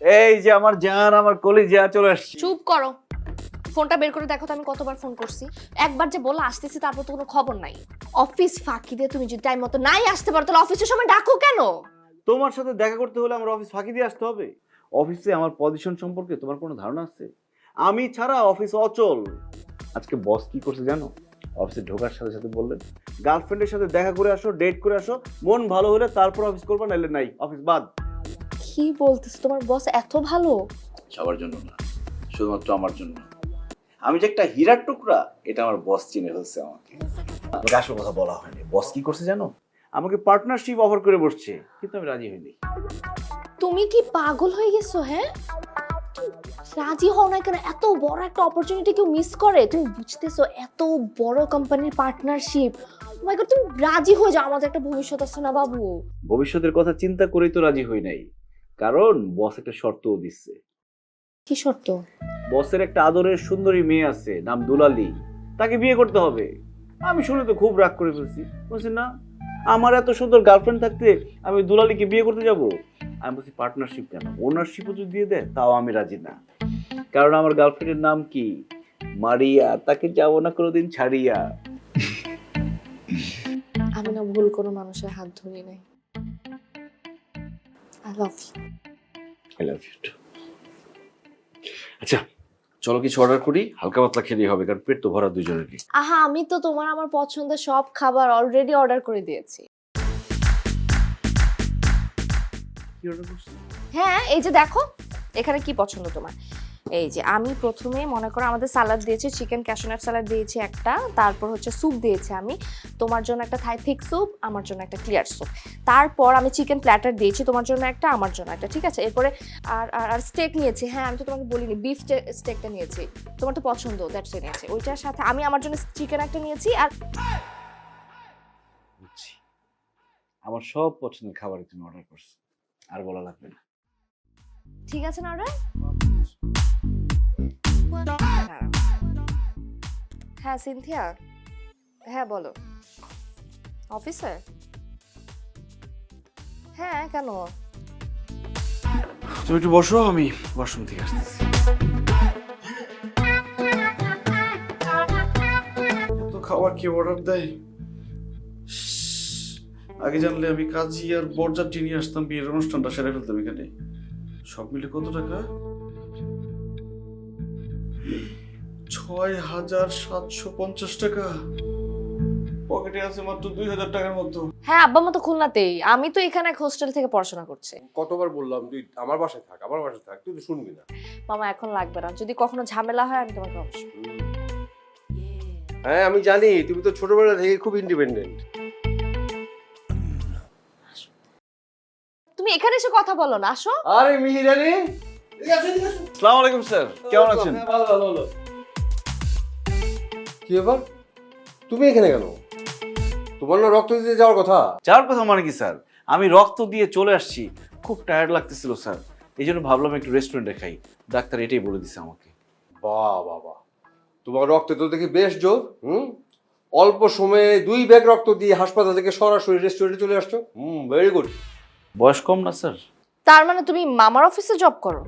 এই যে আমার জান, আমার কলিজা চলে আসছে। চুপ করো, ফোনটা বের করে দেখো তো আমি কতবার ফোন করছি। একবার যে বলে আসতেছি তারপর তো কোনো খবর নাই। অফিস ফাঁকি দিয়ে তুমি যদি টাইম মতো নাই আসতে পারো তাহলে অফিসের সময় ডাকো কেন? তোমার সাথে দেখা করতে হলে আমার অফিস ফাঁকি দিয়ে আসতে হবে? অফিসে আমার পজিশন সম্পর্কে তোমার কোনো ধারণা আছে? আমি ছাড়া অফিস অচল। আজকে বস কি করছে জানো? অফিসে ঢোকার সাথে সাথে বললেন, গার্লফ্রেন্ডের সাথে দেখা করে আসো, ডেট করে আসো, মন ভালো হলে তারপর অফিস করবা, নাইলে নাই, অফিস বাদ। কি বলতেছ, তোমার বস এত ভালো? সবার জন্য না, শুধুমাত্র আমার জন্য। আমি যে একটা হীরার টুকরা এটা আমার বস চিনে ফেলছে আমাকে। আমাকে আসল কথা বলা হয়নি। বস কি করছে জানো? আমাকে পার্টনারশিপ অফার করে বসছে, কিন্তু আমি রাজি হইনি। তুমি কি পাগল হয়ে গেছো? হ্যাঁ, রাজি হও না কেন? এত বড় একটা অপরচুনিটি কেউ মিস করে? তুমি বুঝতেছো এত বড় কোম্পানির পার্টনারশিপ? মাই গড, তুমি রাজি হয়ে যাও, আমাদের একটা ভবিষ্যৎ আছে না বাবু। ভবিষ্যতের কথা চিন্তা করেই তো রাজি হই নাই, কারণ বস একটা শর্তও দিচ্ছে। কি শর্ত? বসের একটা আদরের সুন্দরী মেয়ে আছে, নাম দুলালি, তাকে বিয়ে করতে হবে। আমি শুনে তো খুব রাগ করে ফেলছি, বলছি না, আমার এত সুন্দর গার্লফ্রেন্ড থাকতে আমি দুলালিকে বিয়ে করতে যাব? আমি বলছি পার্টনারশিপ কেন, ওনারশিপও যদি দিয়ে দেয় তাও আমি রাজি না। কারণ আমার গার্লফ্রেন্ডের নাম কি? মারিয়া, তাকে যাবো না কোনোদিন ছাড়িয়া। আমি না ভুল কোনো মানুষের হাত ধরি নাই। I love you. I love you too. আচ্ছা চলো কিছু অর্ডার করি, হালকা পাতলা খেলেই হবে, কারণ পেট তো ভরা দুজনেরই। আহা, আমি তো তোমার আমার পছন্দের সব খাবার অলরেডি অর্ডার করে দিয়েছি। কি অর্ডার করছো? হ্যাঁ, এই যে দেখো এখানে কি পছন্দ তোমার। এই যে আমি প্রথমে মনে করো আমাদের সালাদ দিয়েছি, চিকেন ক্যাশনাট সালাদ দিয়েছি একটা, তারপর হচ্ছে স্যুপ দিয়েছি আমি, তোমার জন্য একটা থাই থিক স্যুপ, আমার জন্য একটা ক্লিয়ার স্যুপ, তারপর আমি চিকেন প্ল্যাটার দিয়েছি, তোমার জন্য একটা, আমার জন্য একটা, ঠিক আছে। এরপরে আর আর স্টেক নিয়েছি। হ্যাঁ, আমি তো তোমাকে বলিনি, বিফ স্টেকটা নিয়েছি, তোমার তো পছন্দ, দ্যাটস এ নিয়েছি। ওইটার সাথে আমি আমার জন্য চিকেন একটা নিয়েছি। আর বুঝছি, আমার সব পছন্দের খাবারের জন্য অর্ডার করছো, আর বলা লাগবে না। ঠিক আছে না অর্ডার? হ্যাঁ সিনথিয়া, হ্যাঁ বলো। অফিসে? হ্যাঁ, কেন? তুমি একটু বসো, আমি ওয়াশরুম থেকে আসতেছি। তো খাবার কি অর্ডার দেয়? আগে জানলে আমি কাজী আর বরযাত্রী নিয়ে আসতাম, বিয়ের অনুষ্ঠানটা সেরে ফেলতাম এখানে। সব মিলে কত টাকা? ৬,৭৫০ টাকা। পকেটে আছে মাত্র ২,০০০ টাকার মতো। হ্যাঁ, আব্বা মা তো খুলনাতেই, আমি তো এখানে এক হোস্টেল থেকে পড়াশোনা করছি। কতবার বললাম তুই আমার বাসায় থাক, আমার বাসায় থাক, তুই তো শুনবি না। মামা এখন লাগবে না, যদি কখনো ঝামেলা হয় আমি তোমাকে অবশ্যই। হ্যাঁ আমি জানি, তুমি তো ছোটবেলা থেকে খুব ইন্ডিপেন্ডেন্ট। তুমি এখানে এসে কথা বলো না, আসো। আরে মিহিরানি, আসসালামু আলাইকুম স্যার, কেমন আছেন? হ্যাঁ, ভালো ভালো ভালো। কি ব্যাপার, তুমি এখানে কেন? তোমার না রক্ত দিতে যাওয়ার কথা? যাওয়ার কথা মানে কি স্যার? আমি রক্ত দিয়ে চলে আসছি, খুব টায়ার্ড লাগতেছিল স্যার, এই জন্য ভাবলাম একটু রেস্টুরেন্টে খাই। ডাক্তার এটাই বলে দিছে আমাকে। বাহ বাবা, তোমার রক্তে তো দেখি বেশ জোর। অল্প সময়ে 2 ব্যাগ রক্ত দিয়ে হাসপাতাল থেকে সরাসরি রেস্টুরেন্টে চলে আসছো। Very good. বয়স কম না স্যার? তার মানে তুমি মামার অফিসে জব করো?